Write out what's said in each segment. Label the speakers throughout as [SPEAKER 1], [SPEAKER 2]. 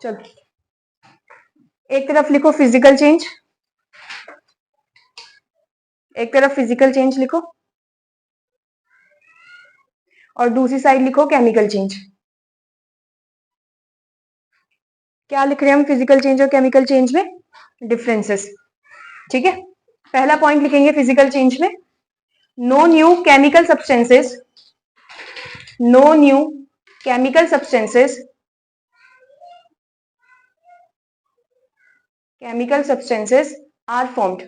[SPEAKER 1] चलो एक तरफ लिखो फिजिकल चेंज, एक तरफ फिजिकल चेंज लिखो और दूसरी साइड लिखो केमिकल चेंज। क्या लिख रहे हैं हम फिजिकल चेंज और केमिकल चेंज में? डिफरेंसेस। ठीक है, पहला पॉइंट लिखेंगे फिजिकल चेंज में, no new chemical substances, no new chemical substances, chemical substances are formed,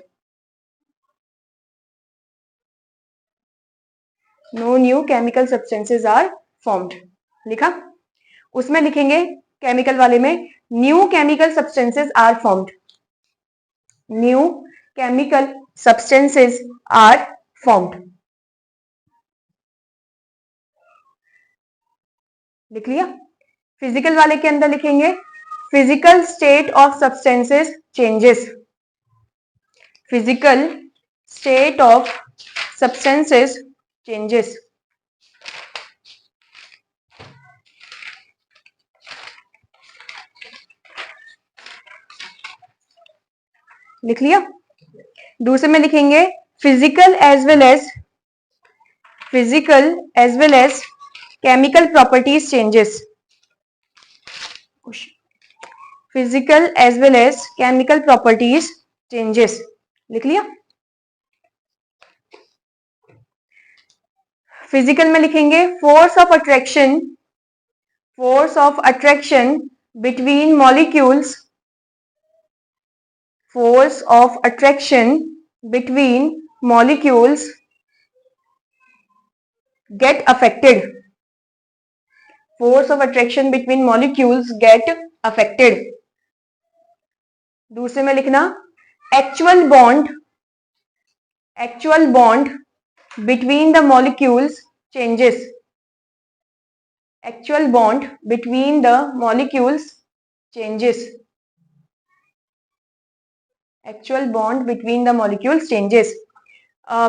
[SPEAKER 1] no new chemical substances are formed। लिखा? उसमें लिखेंगे केमिकल वाले में new chemical substances are formed, new chemical substances are formed. लिख लिया? Physical वाले के अंदर लिखेंगे physical state of substances changes, physical state of substances changes. लिख लिया? दूसरे में लिखेंगे physical as well as, physical as well as chemical properties changes, physical as well as chemical properties changes. लिख लिया? फिजिकल में लिखेंगे force of attraction, force of attraction between molecules, force of attraction between molecules get affected, force of attraction between molecules get affected। दूसरे में लिखना actual bond, actual bond between the molecules changes, actual bond between the molecules changes, actual bond between the molecules changes.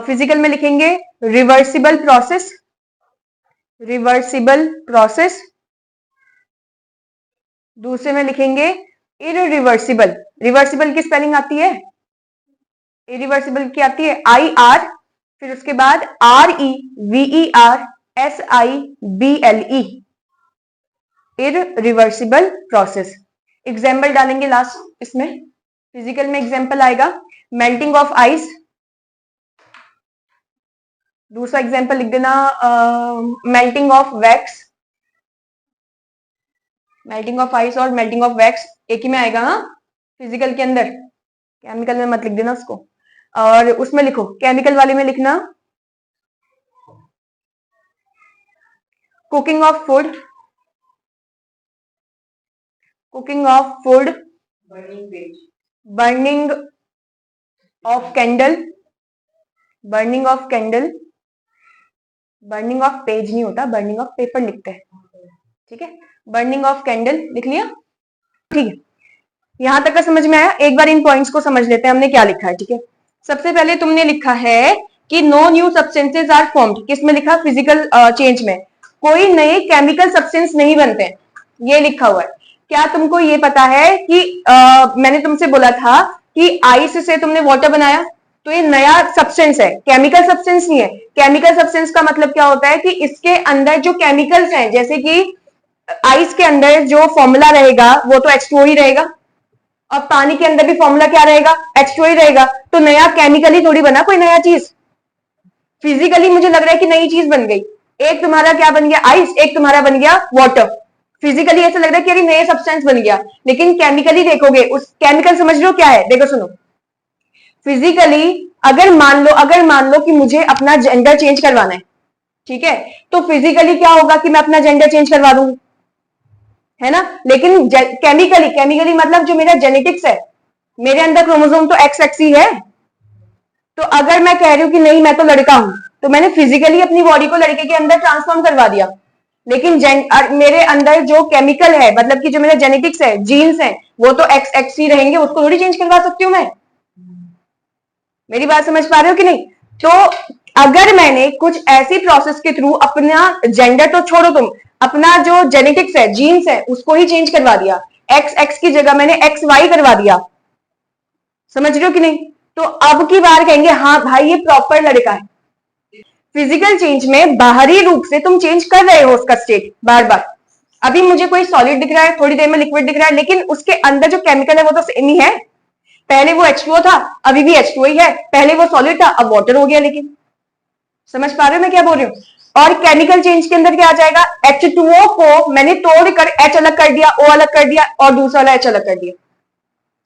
[SPEAKER 1] Physical में लिखेंगे reversible process, reversible process. दूसरे में लिखेंगे irreversible, reversible की spelling आती है, इरिवर्सिबल की आती है IR, फिर उसके बाद REVERSIBLE, इररिवर्सिबल प्रोसेस। एग्जाम्पल डालेंगे लास्ट इसमें, फिजिकल में एग्जाम्पल आएगा मेल्टिंग ऑफ आइस, दूसरा एग्जाम्पल लिख देना melting of wax, melting of ice और मेल्टिंग ऑफ वैक्स एक ही में आएगा। हाँ, फिजिकल के अंदर, केमिकल में मत लिख देना उसको। और उसमें लिखो केमिकल वाले में लिखना cooking of food, cooking of food, burning of candle, burning of candle, burning of page नहीं होता, बर्निंग ऑफ पेपर लिखते हैं। ठीक है, बर्निंग ऑफ कैंडल लिख लिया? ठीक है, यहां तक का समझ में आया? एक बार इन पॉइंट्स को समझ लेते हैं हमने क्या लिखा है। ठीक है, सबसे पहले तुमने लिखा है कि no new substances are formed, किसमें लिखा? फिजिकल चेंज में, कोई नए केमिकल सब्सटेंस नहीं बनते, ये लिखा हुआ है। क्या तुमको ये पता है कि मैंने तुमसे बोला था कि आइस से तुमने वाटर बनाया, तो ये नया सब्सटेंस है, केमिकल सब्सटेंस नहीं है। केमिकल सब्सटेंस का मतलब क्या होता है कि इसके अंदर जो केमिकल्स हैं, जैसे कि आइस के अंदर जो फॉर्मूला रहेगा वो तो H2O ही रहेगा, और पानी के अंदर भी फॉर्मूला क्या रहेगा? H2O ही रहेगा। तो नया केमिकली थोड़ी बना कोई नया चीज, फिजिकली मुझे लग रहा है कि नई चीज बन गई। एक तुम्हारा क्या बन गया? आइस, एक तुम्हारा बन गया वाटर। फिजिकली ऐसा लग रहा है कि अरे नए सब्सटेंस बन गया, लेकिन केमिकली देखोगे, उस केमिकल समझ लो क्या है? देखो सुनो, फिजिकली अगर मान लो कि मुझे अपना जेंडर चेंज करवाना है, ठीक है, तो फिजिकली क्या होगा कि मैं अपना जेंडर चेंज करवा दूंगी, है ना। लेकिन केमिकली मतलब जो मेरा जेनेटिक्स है, मेरे अंदर क्रोमोसोम तो XX ही है। तो अगर मैं कह रही हूं कि नहीं मैं तो लड़का हूं, तो मैंने फिजिकली अपनी बॉडी को लड़के के अंदर ट्रांसफॉर्म करवा दिया, लेकिन मेरे अंदर जो केमिकल है, मतलब कि जो मेरा जेनेटिक्स है, जीन्स है, वो तो XX ही रहेंगे, उसको थोड़ी चेंज करवा सकती हूँ मैं। मेरी बात समझ पा रहे हो कि नहीं? तो अगर मैंने कुछ ऐसी प्रोसेस के थ्रू अपना जेंडर तो छोड़ो तुम, अपना जो जेनेटिक्स है, जीन्स है, उसको ही चेंज करवा दिया, एक्स एक्स की जगह मैंने एक्स वाई करवा दिया, समझ रहे हो कि नहीं? तो अब की बार कहेंगे हाँ भाई ये प्रॉपर लड़का है। फिजिकल चेंज में बाहरी रूप से तुम चेंज कर रहे हो उसका स्टेट बार बार। अभी मुझे कोई सॉलिड दिख रहा है, थोड़ी देर में लिक्विड दिख रहा है, लेकिन उसके अंदर जो केमिकल है वो तो सेम ही है। पहले वो H2O था, अभी भी H2O ही है, पहले वो सॉलिड था, अब वाटर हो गया। लेकिन समझ पा रहे हो मैं क्या बोल रही हूँ? और केमिकल चेंज के अंदर क्या आ जाएगा, H2O को मैंने तोड़कर H अलग कर दिया, O अलग कर दिया और दूसरा वाला H अलग कर दिया,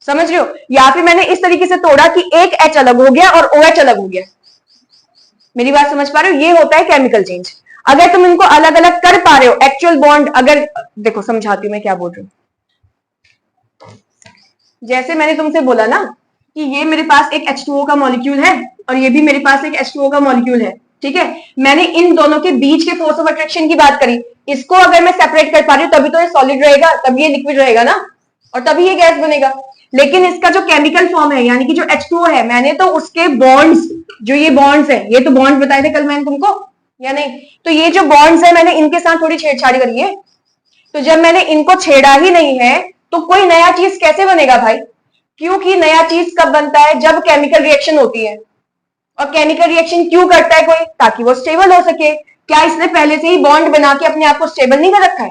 [SPEAKER 1] समझ रहे हो? या फिर मैंने इस तरीके से तोड़ा कि एक H अलग हो गया और OH अलग हो गया। मेरी बात समझ पा रहे हो? ये होता है केमिकल चेंज। अगर तुम इनको अलग अलग कर पा रहे हो, एक्चुअल बॉन्ड, अगर देखो समझाती हूं मैं क्या बोल रही हूँ। जैसे मैंने तुमसे बोला ना कि ये मेरे पास एक H2O का मॉलिक्यूल है और ये भी मेरे पास एक H2O का मॉलिक्यूल है, ठीक है? मैंने इन दोनों के बीच के फोर्स ऑफ अट्रैक्शन की बात करी। इसको अगर मैं सेपरेट कर पा रही हूँ तभी तो ये सॉलिड रहेगा, तभी ये लिक्विड रहेगा ना, और तभी ये गैस बनेगा। लेकिन इसका जो केमिकल फॉर्म है यानी कि जो H2O है, मैंने तो उसके बॉन्ड्स, जो ये बॉन्ड्स है, ये तो बॉन्ड बताए थे कल मैंने तुमको या नहीं? तो ये जो बॉन्ड्स है मैंने इनके साथ थोड़ी छेड़छाड़ी करी है। तो जब मैंने इनको छेड़ा ही नहीं है तो कोई नया चीज कैसे बनेगा भाई? क्योंकि नया चीज कब बनता है, जब केमिकल रिएक्शन होती है। और केमिकल रिएक्शन क्यों करता है कोई? ताकि वो स्टेबल हो सके। क्या इसने पहले से ही बॉन्ड बना के अपने आप को स्टेबल नहीं कर रखा है?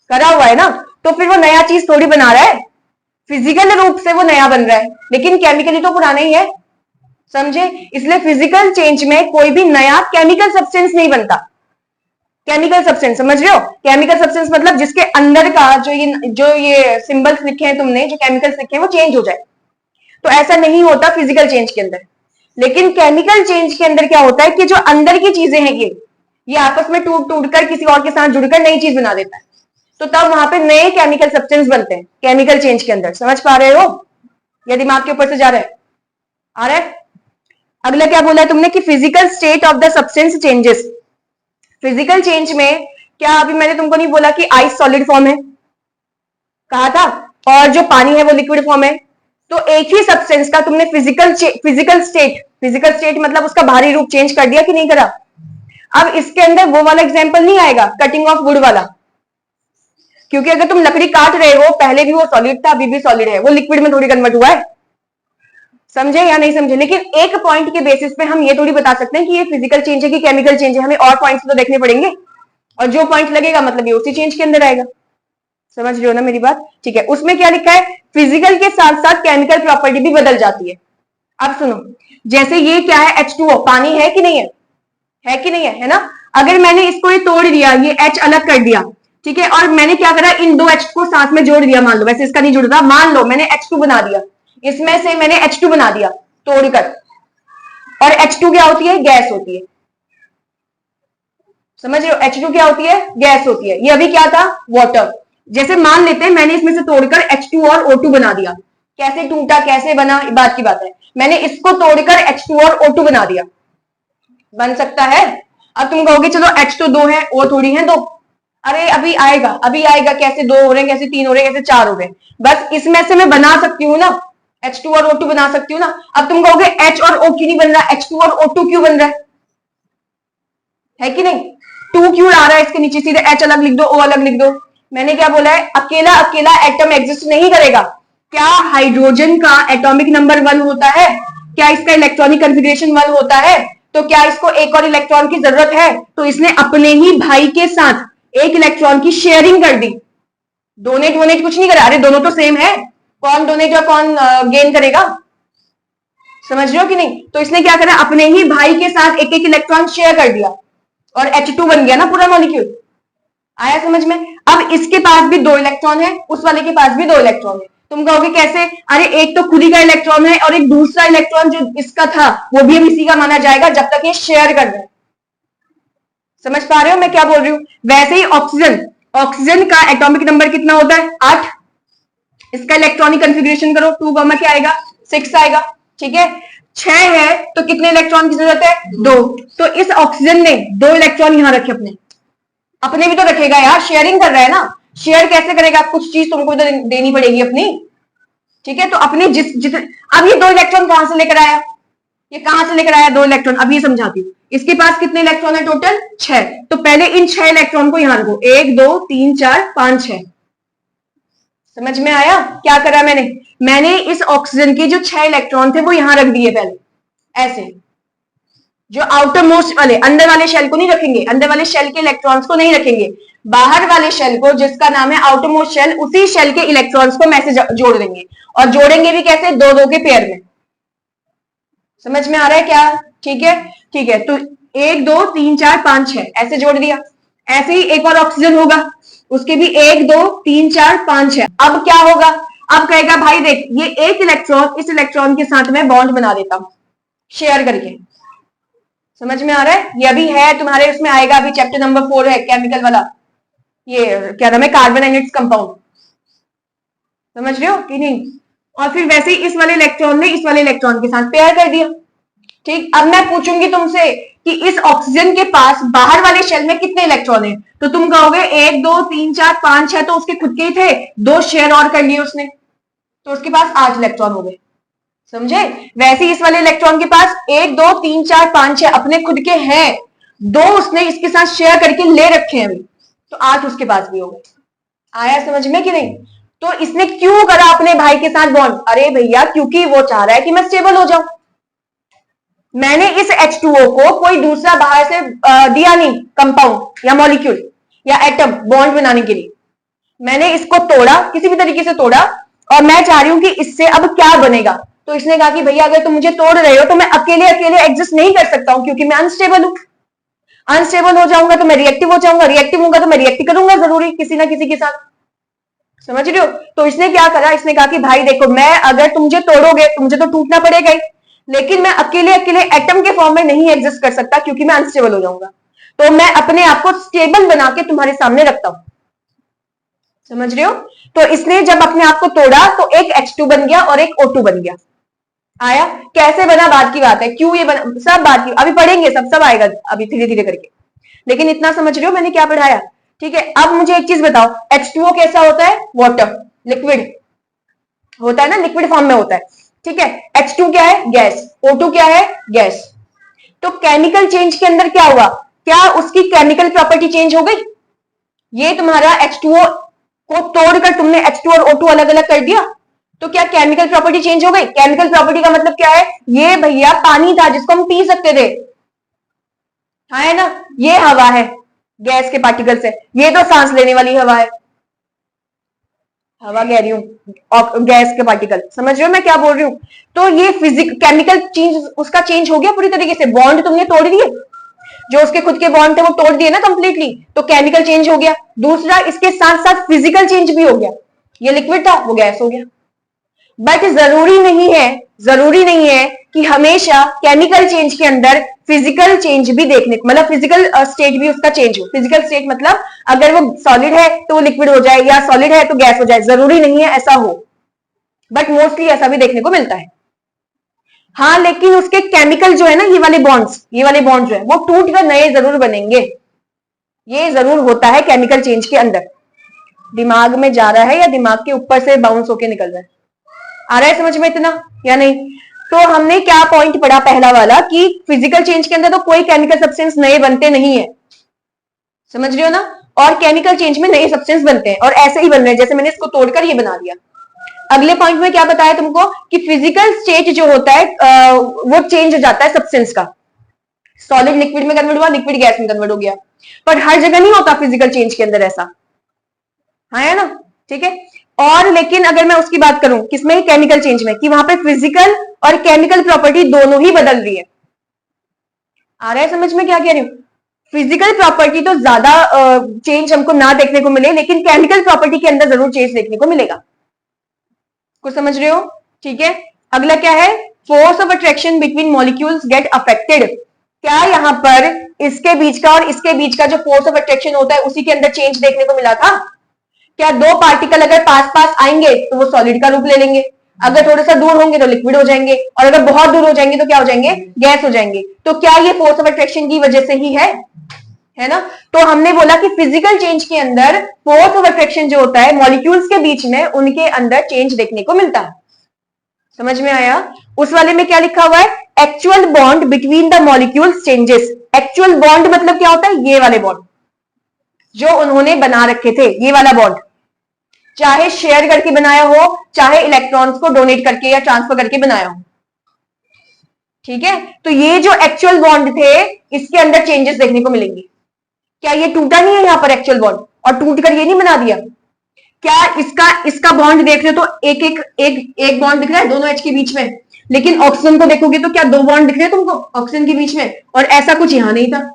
[SPEAKER 1] करा हुआ है ना। तो फिर वो नया चीज थोड़ी बना रहा है, फिजिकल रूप से वो नया बन रहा है, लेकिन केमिकली तो पुराना ही है, समझे? इसलिए फिजिकल चेंज में कोई भी नया केमिकल सब्सटेंस नहीं बनता। केमिकल सब्सटेंस समझ रहे हो? केमिकल सब्सटेंस मतलब जिसके अंदर का जो ये सिंबल्स लिखे हैं तुमने, जो केमिकल्स लिखे हैं वो चेंज हो जाए। तो ऐसा नहीं होता फिजिकल चेंज के अंदर। लेकिन केमिकल चेंज के अंदर क्या होता है कि जो अंदर की चीजें हैं ये आपस में टूट टूट कर किसी और के साथ जुड़कर नई चीज बना देता है। तो तब वहां पे नए केमिकल सब्सटेंस बनते हैं केमिकल चेंज के अंदर। समझ पा रहे हो? या दिमाग के ऊपर से जा रहा है? आ रहा है? अगला क्या बोला है तुमने कि physical state of the substance changes. Physical change में क्या अभी मैंने तुमको नहीं बोला कि आइस सॉलिड फॉर्म है, कहा था, और जो पानी है वो लिक्विड फॉर्म है। तो एक ही सब्सटेंस का तुमने फिजिकल स्टेट मतलब उसका बाहरी रूप चेंज कर दिया कि नहीं करा? अब इसके अंदर वो वाला एग्जांपल नहीं आएगा, कटिंग ऑफ वुड वाला, क्योंकि अगर तुम लकड़ी काट रहे हो, पहले भी वो सॉलिड था अभी भी सॉलिड है, वो लिक्विड में थोड़ी कन्वर्ट हुआ है। समझे या नहीं समझे? लेकिन एक पॉइंट के बेसिस पे हम ये थोड़ी बता सकते हैं कि ये फिजिकल चेंज है कि केमिकल चेंज है, हमें और पॉइंट्स तो देखने पड़ेंगे, और जो पॉइंट लगेगा मतलब ये उसी चेंज के अंदर आएगा। समझ रहे हो ना मेरी बात? ठीक है। उसमें क्या लिखा है, फिजिकल के साथ साथ केमिकल प्रॉपर्टी भी बदल जाती है। अब सुनो, जैसे ये क्या है, H2O पानी है कि नहीं है? है कि नहीं है ना? अगर मैंने इसको ये तोड़ दिया, ये H अलग कर दिया, ठीक है, और मैंने क्या करा, इन दो H को साथ में जोड़ दिया, मान लो, वैसे इसका नहीं जुड़ता, मान लो मैंने H2 बना दिया, इसमें से मैंने H2 बना दिया तोड़कर, और H2 क्या होती है, गैस होती है। समझ रहे हो? H2 क्या होती है, गैस होती है। ये अभी क्या था, वाटर। जैसे मान लेते हैं मैंने इसमें से तोड़कर H2 और O2 बना दिया, कैसे टूटा कैसे बना बात की बात है, मैंने इसको तोड़कर H2 और O2 बना दिया, बन सकता है। अब तुम कहोगे चलो H तो 2 है, O थोड़ी है 2, अरे अभी आएगा अभी आएगा, कैसे 2 हो रहे हैं, कैसे 3 हो रहे हैं, कैसे 4 हो रहे हैं, बस इसमें से मैं बना सकती हूँ ना, H2 और O2 बना सकती हूँ ना। अब तुम कहोगे H और O क्यों नहीं बन रहा, H2 और O2 क्यों बन रहा है कि नहीं? 2 क्यों आ रहा है इसके नीचे, सीधे H अलग लिख दो O अलग लिख दो। मैंने क्या बोला है, अकेला अकेला एटम एग्जिस्ट नहीं करेगा। क्या हाइड्रोजन का एटॉमिक नंबर 1 होता है? क्या इसका इलेक्ट्रॉनिक कॉन्फ़िगरेशन 1 होता है? तो क्या इसको एक और इलेक्ट्रॉन की जरूरत है? तो इसने अपने ही भाई के साथ एक इलेक्ट्रॉन की शेयरिंग कर दी, डोनेट वोनेट कुछ नहीं करा। अरे दोनों तो सेम है, कौन डोनेट और कौन गेन करेगा? समझ रहे हो कि नहीं? तो इसने क्या करा, अपने ही भाई के साथ एक एक इलेक्ट्रॉन शेयर कर दिया और H2 बन गया ना पूरा मॉलिक्यूल। आया समझ में? अब इसके पास भी 2 इलेक्ट्रॉन है, उस वाले के पास भी 2 इलेक्ट्रॉन है। तुम कहोगे कैसे, अरे एक तो खुद ही का इलेक्ट्रॉन है और एक दूसरा इलेक्ट्रॉन जो इसका था वो भी अब इसी का माना जाएगा जब तक ये शेयर कर रहे हैं। समझ पा रहे हो मैं क्या बोल रही हूं? वैसे ही ऑक्सीजन का एटॉमिक नंबर कितना होता है, 8। इसका इलेक्ट्रॉनिक कॉन्फ़िगरेशन करो, 2 क्या आएगा, 6 आएगा, ठीक है। 6 है तो कितने इलेक्ट्रॉन की जरूरत है, 2। तो इस ऑक्सीजन ने 2 इलेक्ट्रॉन यहां रखे, अपने भी तो रखेगा यार, शेयरिंग कर रहा है ना। शेयर कैसे करेगा, कुछ चीज तुमको तो देनी पड़ेगी अपनी, ठीक है। तो अपने अब ये 2 इलेक्ट्रॉन कहां से लेकर आया, ये कहां से लेकर आया 2 इलेक्ट्रॉन, अब ये समझाती हूँ। इसके पास कितने इलेक्ट्रॉन है टोटल, 6। तो पहले इन 6 इलेक्ट्रॉन को यहां रखो, 1 2 3 4 5 6। समझ में आया क्या करा मैंने इस ऑक्सीजन के जो 6 इलेक्ट्रॉन थे वो यहां रख दिए पहले ऐसे, जो आउटर मोस्ट वाले अंदर वाले शेल को नहीं रखेंगे, अंदर वाले शेल के इलेक्ट्रॉन्स को नहीं रखेंगे, बाहर वाले शेल को जिसका नाम है आउटर मोस्ट शेल, उसी शेल के इलेक्ट्रॉन्स को मैसे जोड़ देंगे। और जोड़ेंगे भी कैसे, दो दो के पेयर में। समझ में आ रहा है क्या? ठीक है, ठीक है। तो 1 2 3 4 5 6 ऐसे जोड़ दिया। ऐसे ही एक और ऑक्सीजन होगा, उसके भी 1 2 3 4 5 6। अब क्या होगा, अब कहेगा भाई देख ये एक इलेक्ट्रॉन इस इलेक्ट्रॉन के साथ में बॉन्ड बना देता हूं शेयर करके। समझ में आ रहा है? ये अभी है तुम्हारे उसमें आएगा, अभी चैप्टर नंबर 4 है केमिकल वाला, ये क्या नाम है, कार्बन एंड इट्स कंपाउंड। समझ रहे हो कि नहीं? और फिर वैसे ही इस वाले इलेक्ट्रॉन ने इस वाले इलेक्ट्रॉन के साथ पेयर कर दिया। ठीक, अब मैं पूछूंगी तुमसे कि इस ऑक्सीजन के पास बाहर वाले शेल में कितने इलेक्ट्रॉन है, तो तुम कहोगे 1 2 3 4 5 6, तो उसके खुद के ही थे, 2 शेयर और कर लिए उसने, तो उसके पास 8 इलेक्ट्रॉन हो गए। समझे? वैसे ही इस वाले इलेक्ट्रॉन के पास 1 2 3 4 5 6 अपने खुद के हैं, 2 उसने इसके साथ शेयर करके ले रखे हैं अभी, तो 8 उसके पास भी हो गए। आया समझ में कि नहीं? तो इसने क्यों करा अपने भाई के साथ बॉन्ड? अरे भैया क्योंकि वो चाह रहा है कि मैं स्टेबल हो जाऊं। मैंने इस H2O को कोई दूसरा बाहर से दिया नहीं, कंपाउंड या मॉलिक्यूल या एटम बॉन्ड बनाने के लिए। मैंने इसको तोड़ा, किसी भी तरीके से तोड़ा, और मैं चाह रही हूं कि इससे अब क्या बनेगा। तो इसने कहा कि भैया अगर तुम मुझे तोड़ रहे हो तो मैं अकेले अकेले एग्जिस्ट नहीं कर सकता हूं, क्योंकि मैं अनस्टेबल हूं। अनस्टेबल हो जाऊंगा तो मैं रिएक्टिव हो जाऊंगा, रिएक्टिव होऊंगा तो मैं रिएक्ट करूंगा जरूरी किसी ना किसी के साथ। समझ रहे हो? तो इसने क्या करा, इसने कहा कि भाई देखो मैं अगर तुम मुझे तोड़ोगे तो मुझे तो टूटना पड़ेगा ही, लेकिन मैं अकेले अकेले एटम के फॉर्म में नहीं एग्जिस्ट कर सकता क्योंकि मैं अनस्टेबल हो जाऊंगा। तो मैं अपने आप को स्टेबल बना के तुम्हारे सामने रखता हूं। समझ रहे हो? तो इसने जब अपने आप को तोड़ा तो एक H2 बन गया और एक O2 बन गया। आया? कैसे बना बात की बात है, क्यों ये बना सब बात की अभी पढ़ेंगे, सब आएगा अभी धीरे धीरे करके, लेकिन इतना समझ रहे हो मैंने क्या पढ़ाया? ठीक है। अब मुझे एक चीज बताओ, H2O कैसा होता है? वाटर, लिक्विड होता है ना, लिक्विड फॉर्म में होता है। ठीक है। H2 क्या है? गैस। O2 क्या है? गैस। तो केमिकल चेंज के अंदर क्या हुआ? क्या उसकी केमिकल प्रॉपर्टी चेंज हो गई? ये तुम्हारा H2O को तोड़कर तुमने H2 और O2 अलग अलग कर दिया, तो क्या केमिकल प्रॉपर्टी चेंज हो गई? केमिकल प्रॉपर्टी का मतलब क्या है? ये भैया पानी था जिसको हम पी सकते थे, हाँ है ना, ये हवा है गैस के पार्टिकल से, ये तो सांस लेने वाली हवा है, हवा कह रही हूं गैस के पार्टिकल। समझ रहे हो मैं क्या बोल रही हूं? तो ये केमिकल चेंज उसका चेंज हो गया पूरी तरीके से, बॉन्ड तुमने तोड़ दिए, जो उसके खुद के बॉन्ड थे वो तोड़ दिए ना कंप्लीटली, तो केमिकल चेंज हो गया। दूसरा इसके साथ साथ फिजिकल चेंज भी हो गया, ये लिक्विड था वो गैस हो गया। बट जरूरी नहीं है कि हमेशा केमिकल चेंज के अंदर फिजिकल चेंज भी देखने को, मतलब फिजिकल स्टेट भी उसका चेंज हो। फिजिकल स्टेट मतलब अगर वो सॉलिड है तो वो लिक्विड हो जाए, या सॉलिड है तो गैस हो जाए, जरूरी नहीं है ऐसा हो, बट मोस्टली ऐसा भी देखने को मिलता है। हाँ, लेकिन उसके केमिकल जो है ना, ये वाले बॉन्ड जो है वो टूट कर नए जरूर बनेंगे, ये जरूर होता है केमिकल चेंज के अंदर। दिमाग में जा रहा है या दिमाग के ऊपर से बाउंस होके निकल रहा है? आ रहा है समझ में इतना या नहीं? तो हमने क्या पॉइंट पढ़ा पहला वाला, कि फिजिकल चेंज के अंदर तो कोई केमिकल सब्सटेंस नए बनते नहीं है, समझ रहे हो ना, और केमिकल चेंज में नए सब्सटेंस बनते हैं, और ऐसे ही बन रहे हैं जैसे मैंने इसको तोड़कर ये बना दिया। अगले पॉइंट में क्या बताया तुमको कि फिजिकल स्टेट जो होता है वो चेंज हो जाता है सब्सटेंस का, सॉलिड लिक्विड में कन्वर्ट हुआ, लिक्विड गैस में कन्वर्ट हो गया, पर हर जगह नहीं होता फिजिकल चेंज के अंदर ऐसा, हाँ है ना, ठीक है। और लेकिन अगर मैं उसकी बात करूं किसमें, केमिकल चेंज में, कि वहां पे फिजिकल और केमिकल प्रॉपर्टी दोनों ही बदल रही है। आ रहा है समझ में क्या कह रही हूं? फिजिकल प्रॉपर्टी तो ज्यादा चेंज हमको ना देखने को मिले, लेकिन केमिकल प्रॉपर्टी के अंदर जरूर चेंज देखने को मिलेगा। कुछ समझ रहे हो? ठीक है। अगला क्या है? Force of attraction between molecules get affected. क्या यहां पर इसके बीच का और इसके बीच का जो फोर्स ऑफ अट्रैक्शन होता है उसी के अंदर चेंज देखने को मिला था? क्या दो पार्टिकल अगर पास पास आएंगे तो वो सॉलिड का रूप ले लेंगे, अगर थोड़ा सा दूर होंगे तो लिक्विड हो जाएंगे, और अगर बहुत दूर हो जाएंगे तो क्या हो जाएंगे? गैस हो जाएंगे। तो क्या ये फोर्स ऑफ अट्रैक्शन की वजह से ही है ना? तो हमने बोला कि फिजिकल चेंज के अंदर फोर्स ऑफ अट्रैक्शन जो होता है मॉलिक्यूल्स के बीच में, उनके अंदर चेंज देखने को मिलता है। समझ में आया? उस वाले में क्या लिखा हुआ है? Actual bond between the molecules changes. Actual bond मतलब क्या होता है? ये वाले बॉन्ड जो उन्होंने बना रखे थे, ये वाला बॉन्ड, चाहे शेयर करके बनाया हो, चाहे इलेक्ट्रॉन्स को डोनेट करके या ट्रांसफर करके बनाया हो। ठीक है, तो ये जो एक्चुअल बॉन्ड थे इसके अंदर चेंजेस देखने को मिलेंगे। क्या ये टूटा नहीं है यहां पर एक्चुअल बॉन्ड, और टूट कर ये नहीं बना दिया? क्या इसका बॉन्ड देख रहे हो तो एक बॉन्ड दिख रहा है दोनों एच के बीच में, लेकिन ऑक्सीजन को देखोगे तो क्या दो बॉन्ड दिख रहे हैं तुमको ऑक्सीजन के बीच में, और ऐसा कुछ यहां नहीं था।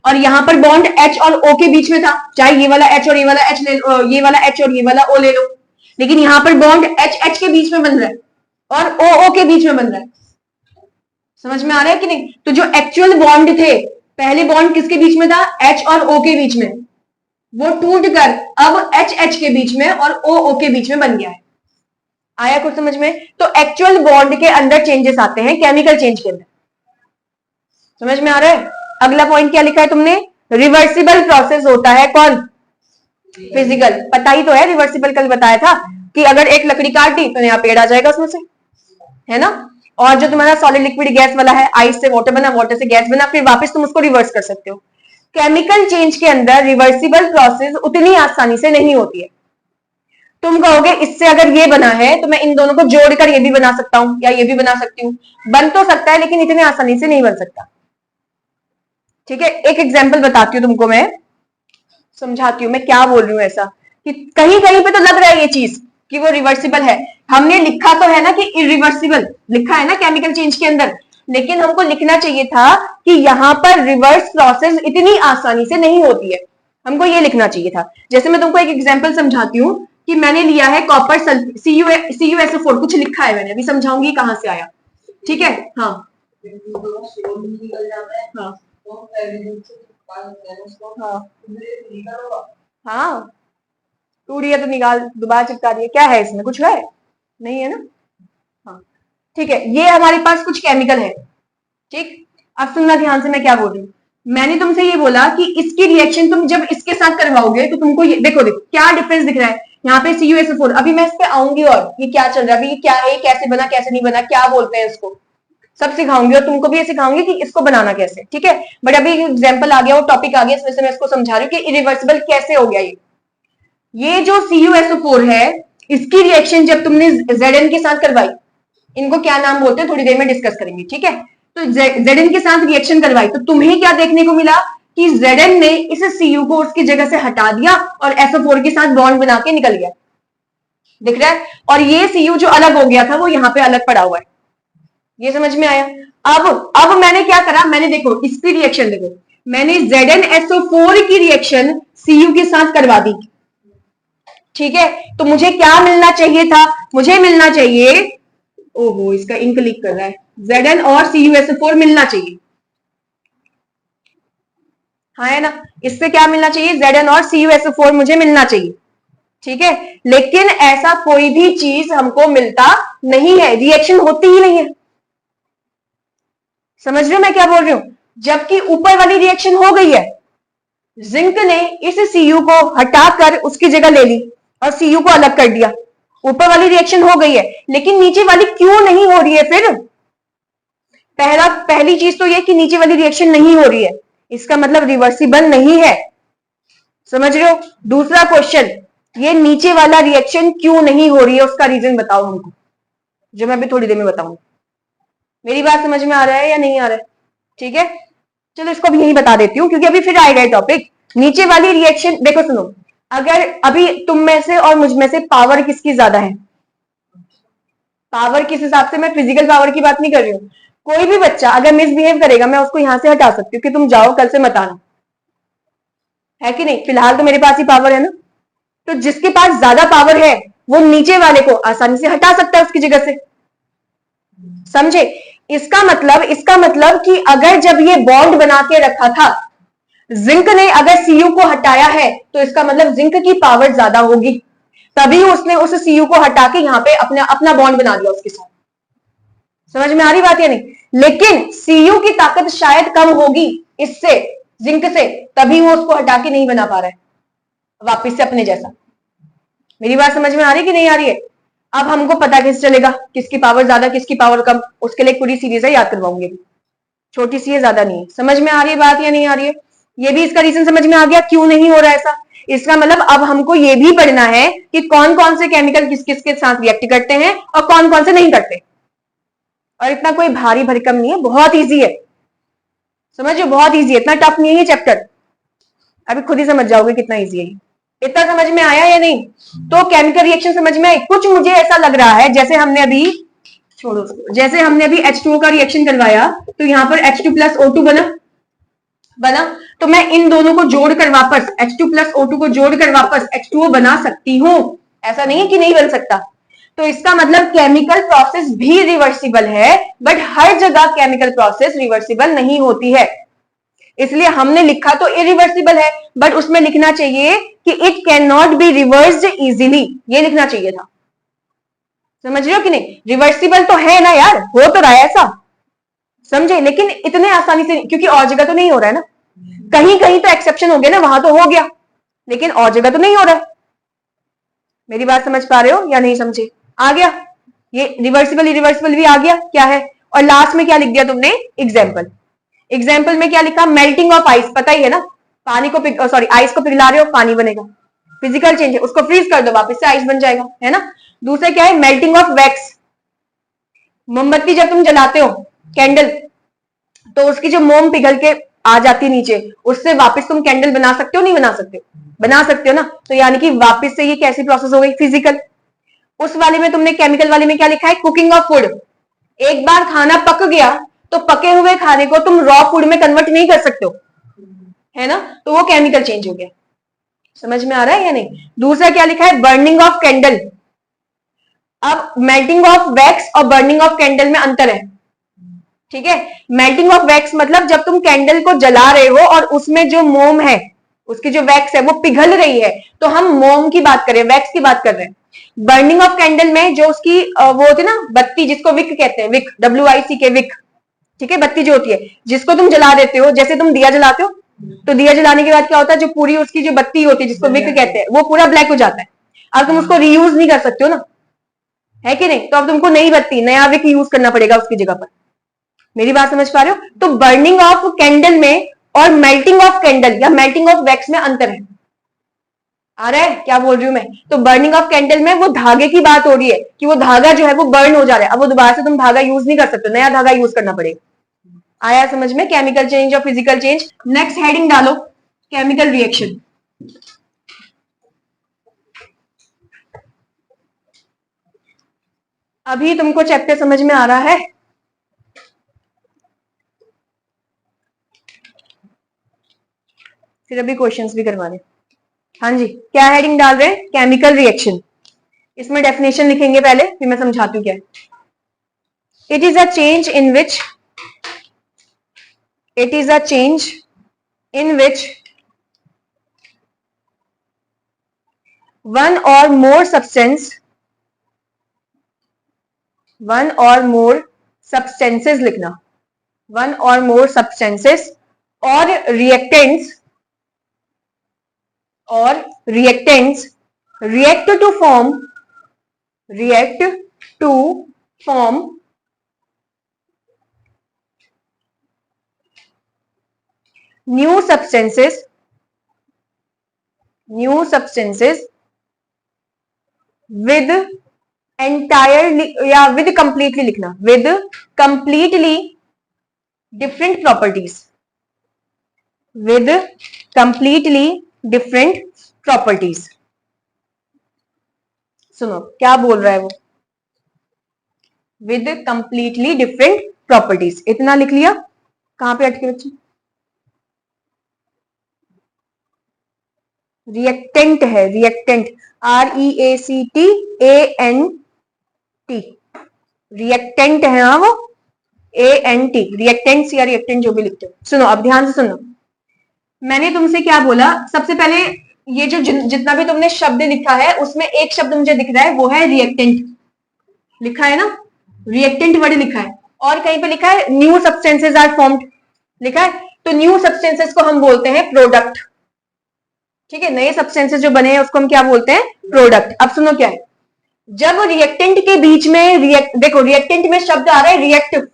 [SPEAKER 1] और यहां पर बॉन्ड H और O के बीच में था, चाहे ये वाला H और ये वाला H ले लो, ये वाला H और ये वाला O ले लो, लेकिन यहां पर बॉन्ड H के बीच में बन रहा है और O के बीच में बन रहा है। समझ में आ रहा है कि नहीं? तो जो एक्चुअल बॉन्ड थे, पहले बॉन्ड किसके बीच में था? H और O के बीच में, वो टूट कर अब H के बीच में और O के बीच में बन गया है। आया कुछ समझ में? तो एक्चुअल बॉन्ड के अंदर चेंजेस आते हैं केमिकल चेंज के अंदर। समझ में आ रहा है? अगला पॉइंट क्या लिखा है तुमने? रिवर्सिबल प्रोसेस होता है कौन? फिजिकल। पता ही तो है रिवर्सिबल, कल बताया था कि अगर एक लकड़ी काट दी तो नया पेड़ आ जाएगा उसमें से, है ना? और जो तुम्हारा सॉलिड लिक्विड गैस वाला है, आइस से वाटर बना, वाटर से गैस बना, फिर वापस तुम उसको रिवर्स कर सकते हो। केमिकल चेंज के अंदर रिवर्सिबल प्रोसेस उतनी आसानी से नहीं होती है। तुम कहोगे इससे अगर ये बना है तो मैं इन दोनों को जोड़कर ये भी बना सकता हूं या ये भी बना सकती हूँ। बन तो सकता है लेकिन इतनी आसानी से नहीं बन सकता। ठीक है, एक एग्जाम्पल बताती हूँ तुमको, मैं समझाती हूँ मैं क्या बोल रही हूँ। ऐसा कि कहीं कहीं पे तो लग रहा है ये चीज कि वो रिवर्सिबल है, हमने लिखा तो है ना कि इरिवर्सिबल लिखा है ना केमिकल चेंज के अंदर, लेकिन हमको लिखना चाहिए था कि यहाँ पर रिवर्स प्रोसेस इतनी आसानी से नहीं होती है, हमको ये लिखना चाहिए था। जैसे मैं तुमको एक एग्जाम्पल समझाती हूँ कि मैंने लिया है कॉपर CuSO4, कुछ लिखा है मैंने, अभी समझाऊंगी कहां से आया। ठीक है, हाँ हाँ, टूट गया तो निकाल, दोबारा चिपका दिया, क्या है इसमें? कुछ है नहीं है ना? हाँ ठीक है, ये हमारे पास कुछ केमिकल है। ठीक, अब सुनना ध्यान से मैं क्या बोल रही हूँ। मैंने तुमसे ये बोला कि इसकी रिएक्शन तुम जब इसके साथ करवाओगे तो तुमको ये देखो क्या डिफरेंस दिख रहा है यहाँ पे CuSO4। अभी मैं इस पे आऊंगी और ये क्या चल रहा है, अभी ये क्या है, कैसे बना कैसे नहीं बना, क्या बोलते हैं इसको, सब सिखाऊंगी और तुमको भी ये सिखाऊंगी कि इसको बनाना कैसे। ठीक है, बट अभी एग्जाम्पल आ गया, वो टॉपिक आ गया, इसमें से मैं इसको समझा रही हूँ कि इरिवर्सिबल कैसे हो गया। ये जो CuSO4 है, इसकी रिएक्शन जब तुमने Zn के साथ करवाई, इनको क्या नाम बोलते हैं थोड़ी देर में डिस्कस करेंगे। ठीक है, तो Zn के साथ रिएक्शन करवाई तो तुम्हें क्या देखने को मिला कि Zn ने इस Cu को उसकी जगह से हटा दिया और SO4 के साथ बॉन्ड बना के निकल गया, दिख रहा है? और ये Cu जो अलग हो गया था वो यहाँ पे अलग पड़ा हुआ है। ये समझ में आया? अब मैंने क्या करा, मैंने देखो इसकी रिएक्शन देखो, मैंने ZnSO4 की रिएक्शन Cu के साथ करवा दी। ठीक है, तो मुझे क्या मिलना चाहिए था? मुझे मिलना चाहिए, ओहो इसका इंक लीक कर रहा है, Zn और CuSO4 मिलना चाहिए, हाँ है ना? इससे क्या मिलना चाहिए? Zn और CuSO4 मुझे मिलना चाहिए। ठीक है, लेकिन ऐसा कोई भी चीज हमको मिलता नहीं है, रिएक्शन होती ही नहीं है। समझ रहे हो मैं क्या बोल रही हूं? जबकि ऊपर वाली रिएक्शन हो गई है, जिंक ने इस Cu को हटाकर उसकी जगह ले ली और Cu को अलग कर दिया, ऊपर वाली रिएक्शन हो गई है, लेकिन नीचे वाली क्यों नहीं हो रही है? फिर पहली चीज तो ये कि नीचे वाली रिएक्शन नहीं हो रही है, इसका मतलब रिवर्सिबल नहीं है। समझ रहे हो? दूसरा क्वेश्चन, ये नीचे वाला रिएक्शन क्यों नहीं हो रही है, उसका रीजन बताओ हमको, जो मैं अभी थोड़ी देर में बताऊंगी। मेरी बात समझ में आ रहा है या नहीं आ रहा है? ठीक है, चलो इसको भी यही बता देती हूँ क्योंकि अभी फिर आएगा टॉपिक। नीचे वाली रिएक्शन देखो, सुनो, अगर अभी तुम में से और मुझ में से पावर किसकी ज्यादा है? पावर किस हिसाब से, मैं फिजिकल पावर की बात नहीं कर रही हूँ। कोई भी बच्चा अगर मिसबिहेव करेगा मैं उसको यहां से हटा सकती हूँ कि तुम जाओ कल से मत आना, है कि नहीं? फिलहाल तो मेरे पास ही पावर है ना, तो जिसके पास ज्यादा पावर है वो नीचे वाले को आसानी से हटा सकता है उसकी जगह से। समझे? इसका मतलब कि अगर जब ये बॉन्ड बना के रखा था, जिंक ने अगर Cu को हटाया है तो इसका मतलब जिंक की पावर ज्यादा होगी, तभी उसने उस Cu को हटा के यहां पे अपना बॉन्ड बना दिया उसके साथ। समझ में आ रही बात या नहीं? लेकिन Cu की ताकत शायद कम होगी इससे, जिंक से, तभी वो उसको हटा के नहीं बना पा रहा है वापिस से अपने जैसा। मेरी बात समझ में आ रही है कि नहीं आ रही है? अब हमको पता कैसे चलेगा किसकी पावर ज्यादा किसकी पावर कम? उसके लिए पूरी सीरीज है, याद करवाऊंगी, छोटी सी है, ज्यादा नहीं है। समझ में आ रही है बात या नहीं आ रही है? ये भी इसका रीजन समझ में आ गया क्यों नहीं हो रहा है ऐसा। इसका मतलब अब हमको ये भी पढ़ना है कि कौन कौन से केमिकल किस किस के साथ रिएक्ट करते हैं और कौन कौन से नहीं करते। और इतना कोई भारी भरकम नहीं है, बहुत इजी है, समझो, बहुत इजी है, इतना टफ नहीं है ये चैप्टर। अभी खुद ही समझ जाओगे कितना इजी है। इतना समझ में आया या नहीं? तो केमिकल रिएक्शन समझ में आई? कुछ मुझे ऐसा लग रहा है जैसे हमने अभी, छोड़ो उसको, जैसे हमने अभी H2O का रिएक्शन करवाया तो यहां पर H2 + O2 बना, तो मैं इन दोनों को जोड़कर वापस H2 + O2 को जोड़कर वापस H2O बना सकती हूं। ऐसा नहीं है कि नहीं बन सकता। तो इसका मतलब केमिकल प्रोसेस भी रिवर्सिबल है, बट हर जगह केमिकल प्रोसेस रिवर्सिबल नहीं होती है। इसलिए हमने लिखा तो इरिवर्सिबल है, बट उसमें लिखना चाहिए कि it can not be reversed easily, ये लिखना चाहिए था। समझ रहे हो कि नहीं? रिवर्सिबल तो है ना यार, हो तो रहा है ऐसा, समझे, लेकिन इतने आसानी से, क्योंकि और जगह तो नहीं हो रहा है ना, कहीं कहीं तो एक्सेप्शन हो गया ना, वहां तो हो गया, लेकिन और जगह तो नहीं हो रहा है। मेरी बात समझ पा रहे हो या नहीं समझे? आ गया ये रिवर्सिबल इरिवर्सिबल भी आ गया क्या है। और लास्ट में क्या लिख दिया तुमने? एग्जाम्पल। एग्जाम्पल में क्या लिखा? मेल्टिंग ऑफ आइस, पता ही है ना, पानी को सॉरी आइस को पिघला रहे हो, पानी बनेगा, फिजिकल चेंज है, उसको फ्रीज कर दो वापस से आइस बन जाएगा, है ना। दूसरा क्या है? Melting of wax. मोमबत्ती जब तुम जलाते हो, कैंडल, तो उसकी जो मोम पिघल के आ जाती है नीचे, उससे वापस तुम कैंडल बना सकते हो, नहीं बना सकते? बना सकते हो ना। तो यानी कि वापस से ये कैसी प्रोसेस हो गई? फिजिकल। उस वाले में तुमने केमिकल वाले में क्या लिखा है? Cooking of food. एक बार खाना पक गया तो पके हुए खाने को तुम रॉ फूड में कन्वर्ट नहीं कर सकते हो, है ना, तो वो केमिकल चेंज हो गया। समझ में आ रहा है या नहीं? दूसरा क्या लिखा है? Burning of candle. अब मेल्टिंग ऑफ वैक्स और बर्निंग ऑफ कैंडल में अंतर है, ठीक है। मेल्टिंग ऑफ वैक्स मतलब जब तुम कैंडल को जला रहे हो और उसमें जो मोम है, उसकी जो वैक्स है वो पिघल रही है, तो हम मोम की बात कर रहे हैं, वैक्स की बात कर रहे हैं। बर्निंग ऑफ कैंडल में जो उसकी वो होती है ना बत्ती, जिसको विक कहते हैं, विक, WICK, विक, ठीक है, बत्ती जो होती है जिसको तुम जला देते हो, जैसे तुम दिया जलाते हो, तो दिया जलाने के बाद क्या होता है, जो पूरी उसकी जो बत्ती होती है जिसको विक कहते हैं, वो पूरा ब्लैक हो जाता है। अब तुम उसको रीयूज नहीं कर सकते हो ना, है कि नहीं, तो अब तुमको नई बत्ती, नया विक यूज करना पड़ेगा उसकी जगह पर। मेरी बात समझ पा रहे हो? तो बर्निंग ऑफ कैंडल में और मेल्टिंग ऑफ कैंडल या मेल्टिंग ऑफ वैक्स में अंतर है। आ रहा है क्या बोल रही हूं मैं? तो बर्निंग ऑफ कैंडल में वो धागे की बात हो रही है कि वो धागा जो है वो बर्न हो जा रहा है, अब वो दोबारा से तुम धागा यूज नहीं कर सकते, नया धागा यूज करना पड़ेगा। आया समझ में? केमिकल चेंज और फिजिकल चेंज। नेक्स्ट हेडिंग डालो, केमिकल रिएक्शन। अभी तुमको चैप्टर समझ में आ रहा है? फिर अभी क्वेश्चंस भी करवा रहे। हाँ जी, क्या हेडिंग डाल रहे हैं? Chemical reaction. इसमें डेफिनेशन लिखेंगे पहले, फिर मैं समझाती हूँ क्या है। It is a change in which, it is a change in which one or more substances लिखना, one or more substances और reactants react to form new substances with entirely या with completely लिखना, with completely different properties, with completely different properties। सुनो क्या बोल रहा है वो, with completely different properties, इतना लिख लिया। कहां पे अटके बच्चे? रिएक्टेंट है, रिएक्टेंट, REACTANT, रिएक्टेंट है ना वो, ANT, रिएक्टेंट्स या रिएक्टेंट जो भी लिखते हो। सुनो अब ध्यान से सुनो, मैंने तुमसे क्या बोला, सबसे पहले ये जो जितना भी तुमने शब्द लिखा है उसमें एक शब्द मुझे दिख रहा है, वो है रिएक्टेंट, लिखा है ना, रिएक्टेंट वर्ड लिखा है, और कहीं पे लिखा है न्यू सब्सटेंसेस आर फॉर्म्ड, लिखा है, तो न्यू सब्सटेंसेस को हम बोलते हैं प्रोडक्ट, ठीक है, नए सब्सटेंसेस जो बने हैं उसको हम क्या बोलते हैं? प्रोडक्ट। अब सुनो क्या है, जब रिएक्टेंट के बीच में देखो रिएक्टेंट में शब्द आ रहा है रिएक्टिव,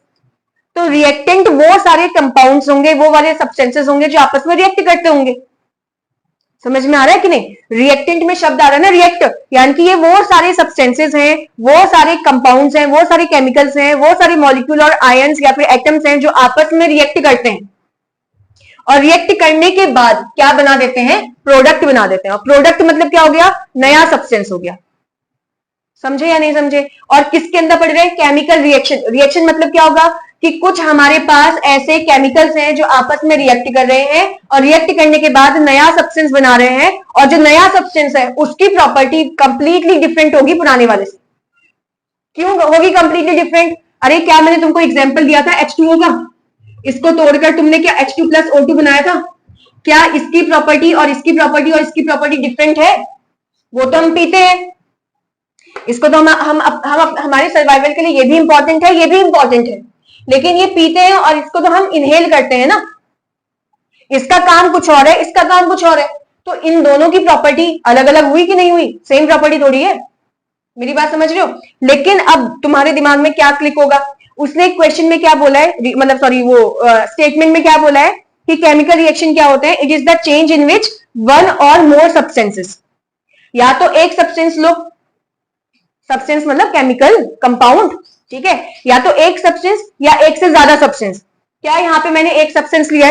[SPEAKER 1] तो रिएक्टेंट वो सारे कंपाउंड्स होंगे, वो वाले सब्सटेंसेस होंगे जो आपस में रिएक्ट करते होंगे, समझ में आ रहा है कि नहीं? रिएक्टेंट में शब्द आ रहा है ना रिएक्ट, यानी कि ये वो सारे सब्सटेंसेस हैं, वो सारे कंपाउंड्स हैं, वो सारे केमिकल्स हैं, वो सारे मॉलिक्यूल और आयंस या फिर एटम्स हैं जो आपस में रिएक्ट करते हैं, और रिएक्ट करने के बाद क्या बना देते हैं? प्रोडक्ट बना देते हैं। और प्रोडक्ट मतलब क्या हो गया? नया सब्सटेंस हो गया। समझे या नहीं समझे? और किसके अंदर पड़ रहे हैं? Chemical reaction. रिएक्शन मतलब क्या होगा कि कुछ हमारे पास ऐसे केमिकल्स हैं जो आपस में रिएक्ट कर रहे हैं, और रिएक्ट करने के बाद नया सब्सटेंस बना रहे हैं, और जो नया सब्सटेंस है उसकी प्रॉपर्टी कंप्लीटली डिफरेंट होगी पुराने वाले से। क्यों होगी कंप्लीटली डिफरेंट? अरे क्या मैंने तुमको एग्जाम्पल दिया था H2O का, इसको तोड़कर तुमने क्या H2 प्लस O2 बनाया था? क्या इसकी प्रॉपर्टी और इसकी प्रॉपर्टी और इसकी प्रॉपर्टी डिफरेंट है? वो तो हम पीते हैं, इसको तो हम हमारे सर्वाइवल के लिए ये भी इंपॉर्टेंट है, ये भी इंपॉर्टेंट है, लेकिन ये पीते हैं और इसको तो हम इनहेल करते हैं ना। इसका काम कुछ और है, इसका काम कुछ और है, तो इन दोनों की प्रॉपर्टी अलग अलग हुई कि नहीं हुई? सेम प्रॉपर्टी थोड़ी है। मेरी बात समझ रहे हो? लेकिन अब तुम्हारे दिमाग में क्या क्लिक होगा? उसने क्वेश्चन में क्या बोला है, मतलब सॉरी वो स्टेटमेंट में क्या बोला है कि केमिकल रिएक्शन क्या होता है? It is the change in which one और मोर सब्सटेंसेस, या तो एक सब्सटेंस लो, सब्सटेंस मतलब केमिकल कंपाउंड, ठीक है, या तो एक सब्सटेंस या एक से ज्यादा सब्सटेंस। क्या यहाँ पे मैंने एक सब्सटेंस लिया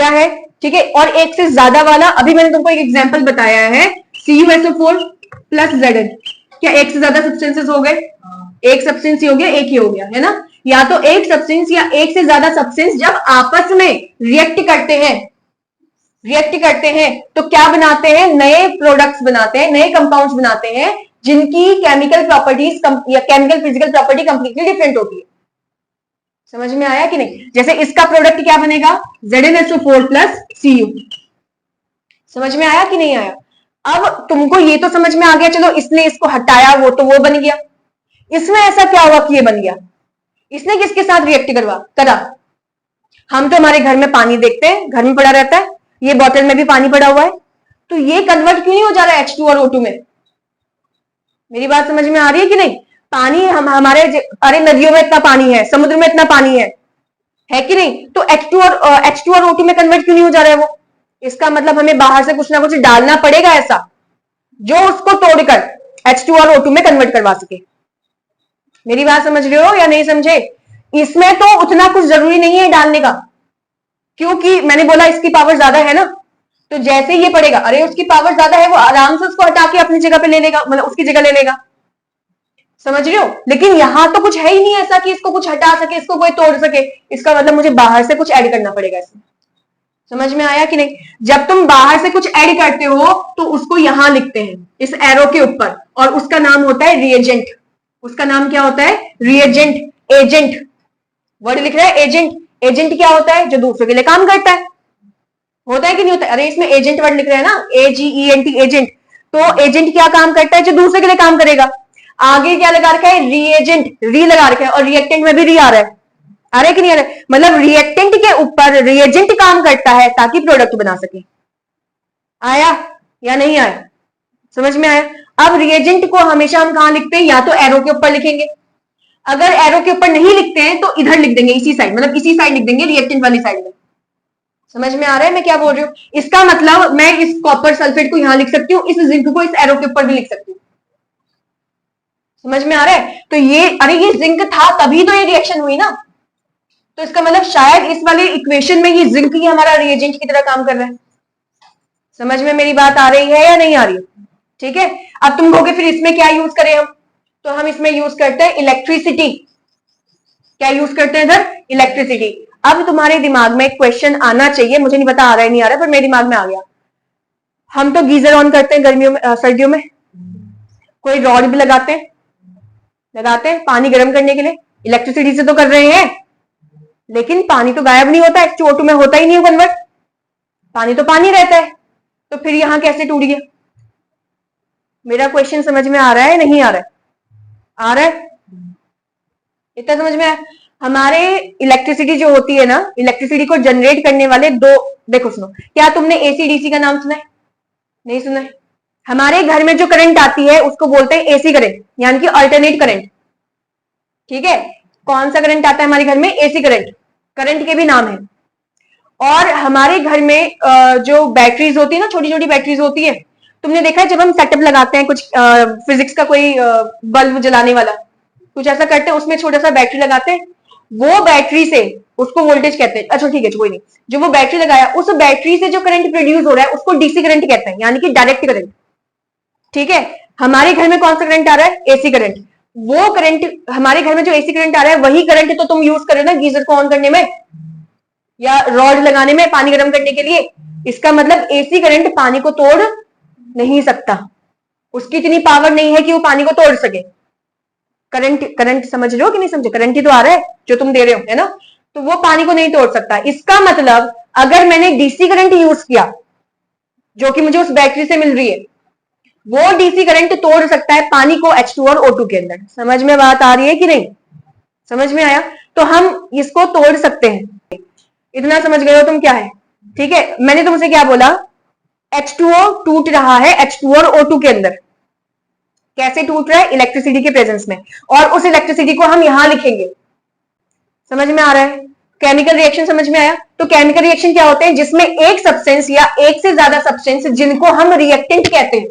[SPEAKER 1] है, ठीक है, और एक से ज्यादा वाला, अभी मैंने तुमको एक एग्जांपल बताया है, CuSO4 प्लस Zn, क्या एक से ज्यादा सब्सटेंसेस हो गए? एक सब्सटेंस ही हो गया, एक ही हो गया, है ना? या तो एक सब्सटेंस या एक से ज्यादा सब्सटेंस जब आपस में रिएक्ट करते हैं तो क्या बनाते हैं? नए प्रोडक्ट्स बनाते हैं, नए कंपाउंड्स बनाते हैं, जिनकी केमिकल प्रॉपर्टीज या chemical physical property completely different होती है। समझ में आया कि नहीं? जैसे इसका प्रोडक्ट क्या बनेगा? ZnSO4 plus Cu। समझ में आया कि नहीं आया? अब तुमको ये तो समझ में आ गया, चलो इसने इसको हटाया, वो तो वो बन गया। इसमें ऐसा क्या हुआ कि ये बन गया? इसने किसके साथ रिएक्ट करा? हम तो हमारे घर में पानी देखते हैं, घर में पड़ा रहता है, ये बॉटल में भी पानी पड़ा हुआ है, तो ये कन्वर्ट क्यों नहीं हो जा रहा है H2 और O2 में? मेरी बात समझ में आ रही है कि नहीं? पानी हमारे, अरे नदियों में इतना पानी है, समुद्र में इतना पानी है कि नहीं? तो H2 और O2 में कन्वर्ट क्यों नहीं हो जा रहा है वो? इसका मतलब हमें बाहर से कुछ ना कुछ डालना पड़ेगा ऐसा जो उसको तोड़कर H2 और O2 में कन्वर्ट करवा सके। मेरी बात समझ रहे हो या नहीं समझे? इसमें तो उतना कुछ जरूरी नहीं है डालने का, क्योंकि मैंने बोला इसकी पावर ज्यादा है ना, तो जैसे ये पड़ेगा, अरे उसकी पावर ज्यादा है, वो आराम से उसको हटा के अपनी जगह पे ले लेगा, मतलब उसकी जगह ले लेगा। समझ रहे हो? लेकिन यहां तो कुछ है ही नहीं ऐसा कि इसको कुछ हटा सके, इसको कोई तोड़ सके, इसका मतलब मुझे बाहर से कुछ ऐड करना पड़ेगा इसमें। समझ में आया कि नहीं? जब तुम बाहर से कुछ ऐड करते हो तो उसको यहां लिखते हैं इस एरो के ऊपर, और उसका नाम होता है रिएजेंट। उसका नाम क्या होता है? Reagent, agent. वर्ड लिख रहा है एजेंट। एजेंट क्या होता है? जो दूसरों के लिए काम करता है। होता है कि नहीं होता? अरे इसमें एजेंट वर्ड लिख रहा है ना, AGENT, एजेंट। तो एजेंट क्या काम करता है? जो दूसरे के लिए काम करेगा। आगे क्या लगा रखा है? रिएजेंट, री लगा रखा है, और रिएक्टेंट में भी री आ रहा है। आ रहा है कि नहीं आ रहा है? मतलब रिएक्टेंट के ऊपर रिएजेंट काम करता है ताकि प्रोडक्ट बना सके। आया या नहीं आया? समझ में आया? अब रिएजेंट को हमेशा हम कहां लिखते हैं? या तो एरो के ऊपर लिखेंगे, अगर एरो के ऊपर नहीं लिखते हैं तो इधर लिख देंगे, इसी साइड, मतलब इसी साइड लिख देंगे, रिएक्टेंट वाली साइड में। समझ में आ रहा है मैं क्या बोल रही हूँ? इसका मतलब मैं इस कॉपर सल्फेट को यहां लिख सकती हूँ, इस जिंक को इस एरो के ऊपर भी लिख सकती हूँ। समझ में आ रहा है? तो ये, अरे ये जिंक था तभी तो ये रिएक्शन हुई ना, तो इसका मतलब शायद इस वाले इक्वेशन में ये जिंक ही हमारा रिएजेंट की तरह काम कर रहा है। समझ में मेरी बात आ रही है या नहीं आ रही? ठीक है। अब तुम कहोगे फिर इसमें क्या यूज करें हम? तो हम इसमें यूज करते हैं इलेक्ट्रिसिटी। क्या यूज करते हैं इधर? इलेक्ट्रिसिटी। अब तुम्हारे दिमाग में एक क्वेश्चन आना चाहिए, मुझे नहीं पता आ रहा है नहीं आ रहा है, पर मेरे दिमाग में आ गया। हम तो गीजर ऑन करते हैं गर्मियों में, सर्दियों में कोई रॉड भी लगाते हैं पानी गर्म करने के लिए, इलेक्ट्रिसिटी से तो कर रहे हैं, लेकिन पानी तो गायब नहीं होता है, H2O2 में होता ही नहीं कन्वर्ट, पानी तो पानी रहता है, तो फिर यहां कैसे टूट गया? मेरा क्वेश्चन समझ में आ रहा है नहीं आ रहा है? आ रहा है? इतना समझ में आया? हमारे इलेक्ट्रिसिटी जो होती है ना, इलेक्ट्रिसिटी को जनरेट करने वाले दो, देखो सुनो, क्या तुमने AC DC का नाम सुना है? नहीं सुना है? हमारे घर में जो करंट आती है उसको बोलते हैं AC करंट, यानी कि अल्टरनेट करंट। ठीक है? कौन सा करंट आता है हमारे घर में? AC current. करंट के भी नाम है। और हमारे घर में जो बैटरीज होती है ना, छोटी छोटी बैटरीज होती है, तुमने देखा है जब हम सेटअप लगाते हैं कुछ फिजिक्स का कोई बल्ब जलाने वाला, कुछ ऐसा करते हैं, उसमें छोटा सा बैटरी लगाते हैं, वो बैटरी से, उसको वोल्टेज कहते हैं, अच्छा ठीक है कोई नहीं, जो वो बैटरी लगाया उस बैटरी से जो करंट प्रोड्यूस हो रहा है उसको डीसी करंट कहते हैं, यानी कि डायरेक्ट करंट। ठीक है, हमारे घर में कौन सा करंट आ रहा है? AC current. वो करंट, हमारे घर में जो एसी करंट आ रहा है वही करंट तो तुम यूज कर रहे हो ना गीजर को ऑन करने में या रॉड लगाने में पानी गर्म करने के लिए। इसका मतलब एसी करंट पानी को तोड़ नहीं सकता, उसकी इतनी पावर नहीं है कि वो पानी को तोड़ सके। करंट, करंट समझ रहे हो कि नहीं समझे? करंट ही तो आ रहा है जो तुम दे रहे हो, है ना? तो वो पानी को नहीं तोड़ सकता। इसका मतलब अगर मैंने डीसी करंट यूज किया जो कि मुझे उस बैटरी से मिल रही है, वो डीसी करंट तोड़ सकता है पानी को H2 और O2 के अंदर। समझ में बात आ रही है कि नहीं? समझ में आया? तो हम इसको तोड़ सकते हैं। इतना समझ गए हो तुम क्या है? ठीक है, मैंने तुमसे क्या बोला? H2O टूट रहा है H2 और O2 के अंदर। कैसे टूट रहा है? इलेक्ट्रिसिटी के प्रेजेंस में, और उस इलेक्ट्रिसिटी को हम यहां लिखेंगे। समझ में आ रहा है? केमिकल रिएक्शन समझ में आया? तो केमिकल रिएक्शन क्या होते हैं? जिसमें एक सब्सटेंस या एक से ज्यादा सब्सटेंस जिनको हम रिएक्टेंट कहते हैं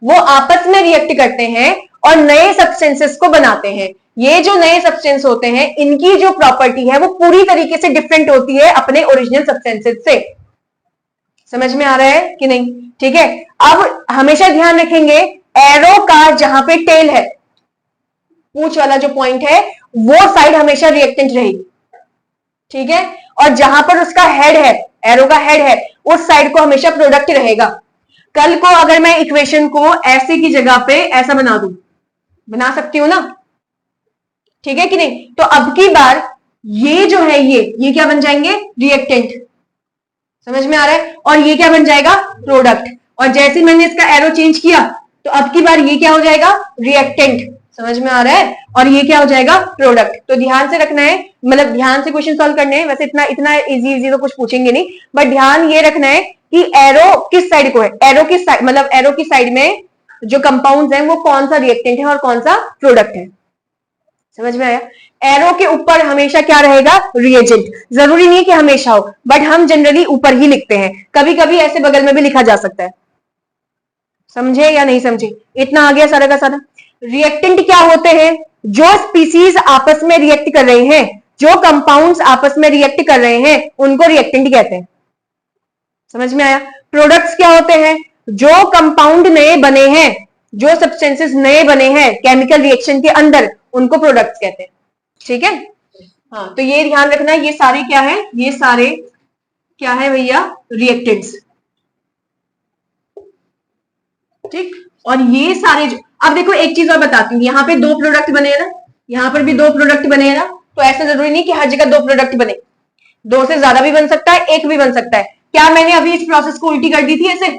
[SPEAKER 1] वो आपस में रिएक्ट करते हैं और नए सब्सटेंसेस को बनाते हैं। ये जो नए सब्सटेंस होते हैं इनकी जो प्रॉपर्टी है वो पूरी तरीके से डिफरेंट होती है अपने ओरिजिनल सब्सटेंसेस से। समझ में आ रहा है कि नहीं? ठीक है, अब हमेशा ध्यान रखेंगे एरो का जहां पे टेल है, पूंछ वाला जो पॉइंट है, वो साइड हमेशा रिएक्टेंट रहेगी। ठीक है, और जहां पर उसका हेड है, एरो का हेड है, उस साइड को हमेशा प्रोडक्ट रहेगा। कल को अगर मैं इक्वेशन को ऐसे की जगह पे ऐसा बना दूं, बना सकती हूं ना? ठीक है कि नहीं? तो अब की बार ये जो है ये क्या बन जाएंगे? रिएक्टेंट। समझ में आ रहा है? और ये क्या बन जाएगा? प्रोडक्ट। और जैसे मैंने इसका एरो चेंज किया तो अब की बार ये क्या हो जाएगा? रिएक्टेंट। समझ में आ रहा है? और ये क्या हो जाएगा? प्रोडक्ट। तो ध्यान से रखना है, मतलब ध्यान से क्वेश्चन सॉल्व करने हैं। वैसे इतना इजी तो कुछ पूछेंगे नहीं, बट ध्यान ये रखना है कि एरो किस साइड को है, एरो किस साइड, मतलब एरो की साइड में जो कंपाउंड्स हैं वो कौन सा रिएक्टेंट है और कौन सा प्रोडक्ट है। समझ में आया? एरो के ऊपर हमेशा क्या रहेगा? रिएजेंट। जरूरी नहीं है कि हमेशा हो, बट हम जनरली ऊपर ही लिखते हैं, कभी कभी ऐसे बगल में भी लिखा जा सकता है। समझे या नहीं समझे? इतना आ गया सारा का सारा। रिएक्टेंट क्या होते हैं? जो स्पीसीज आपस में रिएक्ट कर रहे हैं, जो कंपाउंड्स आपस में रिएक्ट कर रहे हैं, उनको रिएक्टेंट कहते हैं। समझ में आया? प्रोडक्ट्स क्या होते हैं? जो कंपाउंड नए बने हैं, जो सब्सटेंसेस नए बने हैं केमिकल रिएक्शन के अंदर, उनको प्रोडक्ट्स कहते हैं। ठीक है? हाँ, तो ये ध्यान रखना, ये सारे क्या है? ये सारे क्या है भैया? रिएक्टेंट्स। ठीक, और ये सारे जो, अब देखो एक चीज और बताती हूँ, यहाँ पे दो प्रोडक्ट बने हैं ना, यहाँ पर भी दो प्रोडक्ट बने हैं ना, तो ऐसा जरूरी नहीं कि हर जगह दो प्रोडक्ट बने, दो से ज्यादा भी बन सकता है, एक भी बन सकता है। क्या मैंने अभी इस प्रोसेस को उल्टी कर दी थी ऐसे?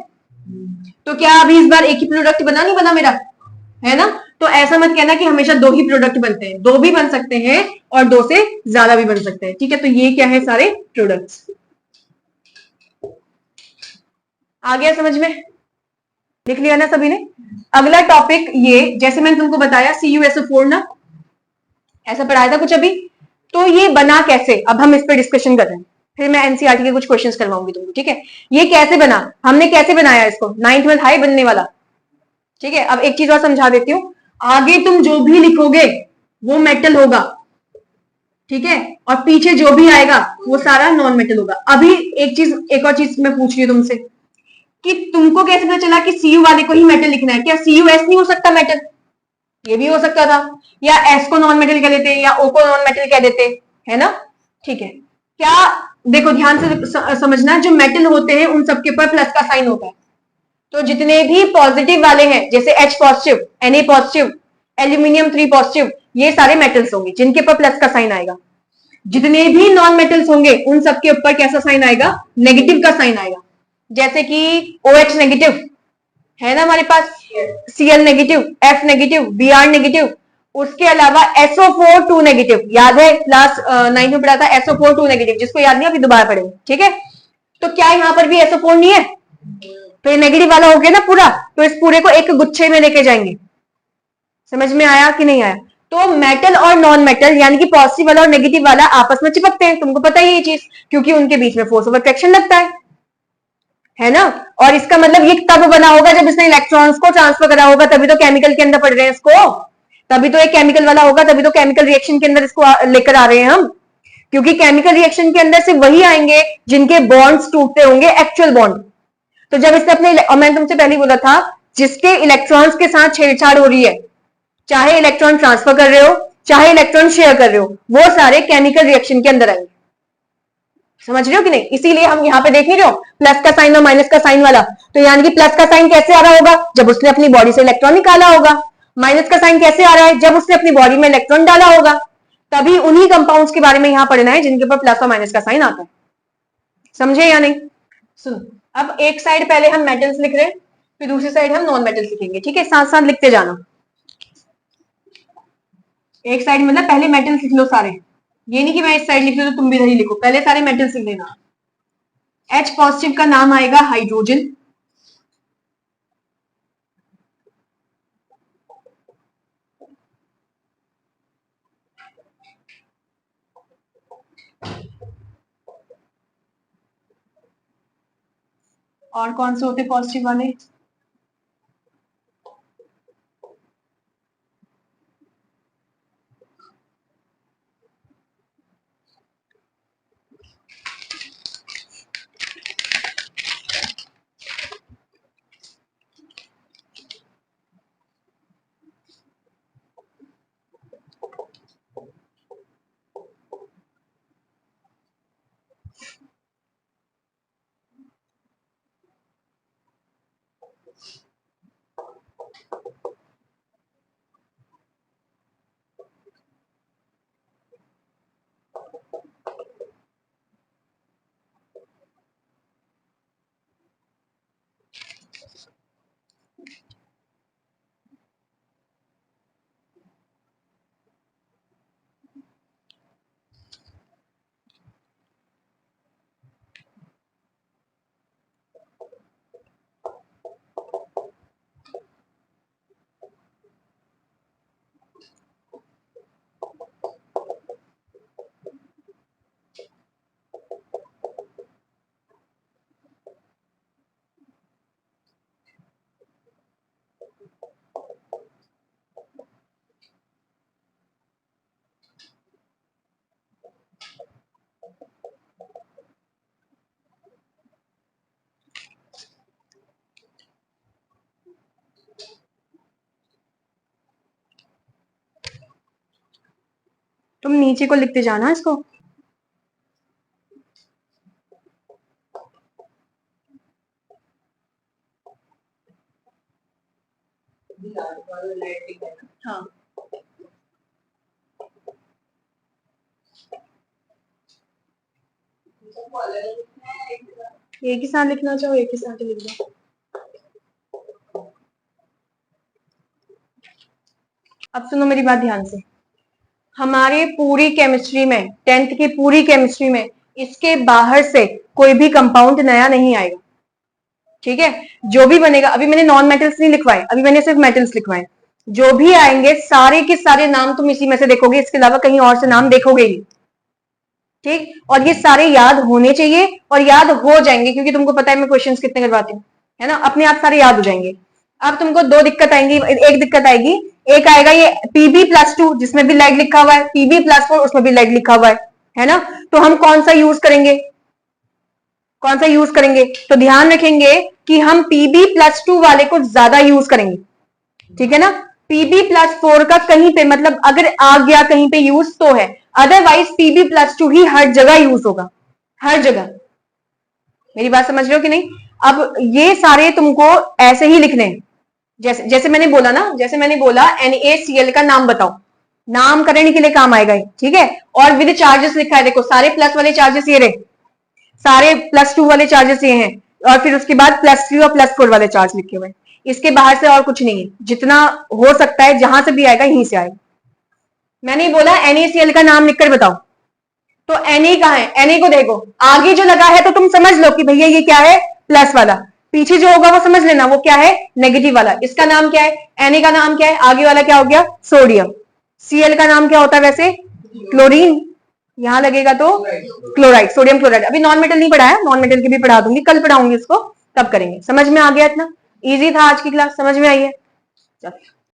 [SPEAKER 1] तो क्या अभी इस बार एक ही प्रोडक्ट बना? नहीं बना मेरा, है ना? तो ऐसा मत कहना कि हमेशा दो ही प्रोडक्ट बनते हैं, दो भी बन सकते हैं और दो से ज्यादा भी बन सकते हैं। ठीक है, तो ये क्या है? सारे प्रोडक्ट्स। आ गया समझ में? लिख लिया ना सभी ने? अगला टॉपिक ये, जैसे मैंने तुमको बताया CuSO4 ना, ऐसा पढ़ाया था कुछ अभी, तो ये बना कैसे, अब हम इस पर डिस्कशन कर रहे हैं, फिर मैं एनसीईआरटी के कुछ क्वेश्चंस करवाऊंगी तुमको। ठीक है, ये कैसे बना, हमने कैसे बनाया इसको, 9th में था ही बनने वाला। ठीक है, अब एक चीज और समझा देती हूँ, आगे तुम जो भी लिखोगे वो मेटल होगा, ठीक है, और पीछे जो भी आएगा वो सारा नॉन मेटल होगा। अभी एक और चीज मैं पूछ रही हूँ तुमसे कि तुमको कैसे पता चला कि Cu वाले को ही मेटल लिखना है? क्या CuS नहीं हो सकता मेटल? ये भी हो सकता था, या S को नॉन मेटल कह देते या O को नॉन मेटल कह देते, है ना? ठीक है, क्या देखो ध्यान से समझना, जो मेटल होते हैं उन सबके ऊपर प्लस का साइन होता है। तो जितने भी पॉजिटिव वाले हैं, जैसे H positive, Na positive, aluminium 3 positive, ये सारे मेटल्स होंगे जिनके ऊपर प्लस का साइन आएगा। जितने भी नॉन मेटल्स होंगे उन सबके ऊपर कैसा साइन आएगा? नेगेटिव का साइन आएगा। जैसे कि OH नेगेटिव है ना हमारे पास, Cl negative, F negative, Br negative, उसके अलावा SO4 2 नेगेटिव, याद है क्लास 9 में पढ़ा था SO4 2 नेगेटिव, जिसको याद नहीं अभी दोबारा पढ़ेंगे। ठीक है, तो क्या यहाँ पर भी SO4 नहीं है? तो ये नेगेटिव वाला हो गया ना पूरा, तो इस पूरे को एक गुच्छे में लेके जाएंगे। समझ में आया कि नहीं आया? तो मेटल और नॉन मेटल यानी कि पॉजिटिव वाला और नेगेटिव वाला आपस में चिपकते हैं, तुमको पता ही ये चीज, क्योंकि उनके बीच में फोर्स ऑफ अट्रैक्शन लगता है ना। और इसका मतलब ये तब बना होगा जब इसने इलेक्ट्रॉन्स को ट्रांसफर करा होगा, तभी तो केमिकल के अंदर पढ़ रहे हैं इसको, तभी तो एक केमिकल वाला होगा, तभी तो केमिकल रिएक्शन के अंदर इसको लेकर आ रहे हैं हम, क्योंकि केमिकल रिएक्शन के अंदर से वही आएंगे जिनके बॉन्ड्स टूटते होंगे, एक्चुअल बॉन्ड। तो जब इसने अपने, और मैंने तुमसे पहले बोला था, जिसके इलेक्ट्रॉन्स के साथ छेड़छाड़ हो रही है, चाहे इलेक्ट्रॉन ट्रांसफर कर रहे हो चाहे इलेक्ट्रॉन शेयर कर रहे हो, वो सारे केमिकल रिएक्शन के अंदर आएंगे। समझ रहे हो कि नहीं? इसीलिए हम यहाँ पे देख नहीं रहे हो प्लस का साइन और माइनस का साइन वाला, तो यानी कि प्लस का साइन कैसे आ रहा होगा, जब उसने अपनी बॉडी से इलेक्ट्रॉन निकाला होगा। माइनस का साइन कैसे आ रहा है, जब उसने अपनी बॉडी में इलेक्ट्रॉन डाला होगा। तभी उन्हीं कंपाउंड्स के बारे में यहां पढ़ना है जिनके ऊपर प्लस और माइनस का साइन आता है। समझे या नहीं? सुनो, अब एक साइड पहले हम मेटल्स लिख रहे हैं, फिर दूसरी साइड हम नॉन मेटल्स लिखेंगे, ठीक है? साथ साथ लिखते जाना। एक साइड मतलब पहले मेटल्स लिख लो सारे, ये नहीं कि मैं इस साइड लिख लूं तो तुम भी इधर ही लिखो, पहले सारे मेटल्स लिख लेना। H पॉजिटिव का नाम आएगा हाइड्रोजन, और कौन से होते पॉजिटिव वाले? तुम नीचे को लिखते जाना इसको। हाँ, एक ही साथ लिखना चाहो एक ही साथ लिख दो। अब सुनो मेरी बात ध्यान से, हमारे पूरी केमिस्ट्री में, 10th की पूरी केमिस्ट्री में, इसके बाहर से कोई भी कंपाउंड नया नहीं आएगा, ठीक है? जो भी बनेगा, अभी मैंने नॉन मेटल्स नहीं लिखवाए, अभी मैंने सिर्फ मेटल्स लिखवाए, जो भी आएंगे सारे के सारे नाम तुम इसी में से देखोगे, इसके अलावा कहीं और से नाम देखोगे ही, ठीक? और ये सारे याद होने चाहिए और याद हो जाएंगे, क्योंकि तुमको पता है मैं क्वेश्चंस कितने करवाती हूँ, है ना? अपने आप सारे याद हो जाएंगे। अब तुमको दो दिक्कत आएंगी, एक दिक्कत आएगी, एक आएगा ये PB+2 जिसमें भी लेड लिखा हुआ है, PB+4 उसमें भी लेड लिखा हुआ है ना? तो हम कौन सा यूज करेंगे, कौन सा यूज करेंगे? तो ध्यान रखेंगे कि हम PB+2 वाले को ज्यादा यूज करेंगे, ठीक है ना? PB+4 का कहीं पे, मतलब अगर आ गया कहीं पे यूज तो है, अदरवाइज PB+2 ही हर जगह यूज होगा, हर जगह। मेरी बात समझ रहे हो कि नहीं? अब ये सारे तुमको ऐसे ही लिखने हैं, जैसे जैसे मैंने बोला ना, जैसे मैंने बोला NaCl का नाम बताओ, नामकरण के लिए काम आएगा, ठीक है? और विद चार्जेस लिखा है, देखो सारे प्लस वाले चार्जेस ये रहे, सारे +2 वाले चार्जेस ये हैं, और फिर उसके बाद +3 और +4 वाले चार्ज लिखे हुए हैं। इसके बाहर से और कुछ नहीं है, जितना हो सकता है जहां से भी आएगा यहीं से आएगा। मैंने बोला NaCl का नाम लिखकर बताओ, तो Na कहाँ है? Na को देखो, आगे जो लगा है तो तुम समझ लो कि भैया ये क्या है, प्लस वाला, पीछे जो होगा वो समझ लेना वो क्या है, नेगेटिव वाला। इसका नाम क्या है? Na का नाम क्या है? आगे वाला क्या हो गया? सोडियम। Cl का नाम क्या होता है वैसे? क्लोरीन। यहां लगेगा तो क्लोराइड, सोडियम क्लोराइड। अभी नॉन मेटल नहीं पढ़ा है, नॉन मेटल की भी पढ़ा दूंगी, कल पढ़ाऊंगी इसको, तब करेंगे। समझ में आ गया? इतना इजी था आज की क्लास, समझ में आई है? चलो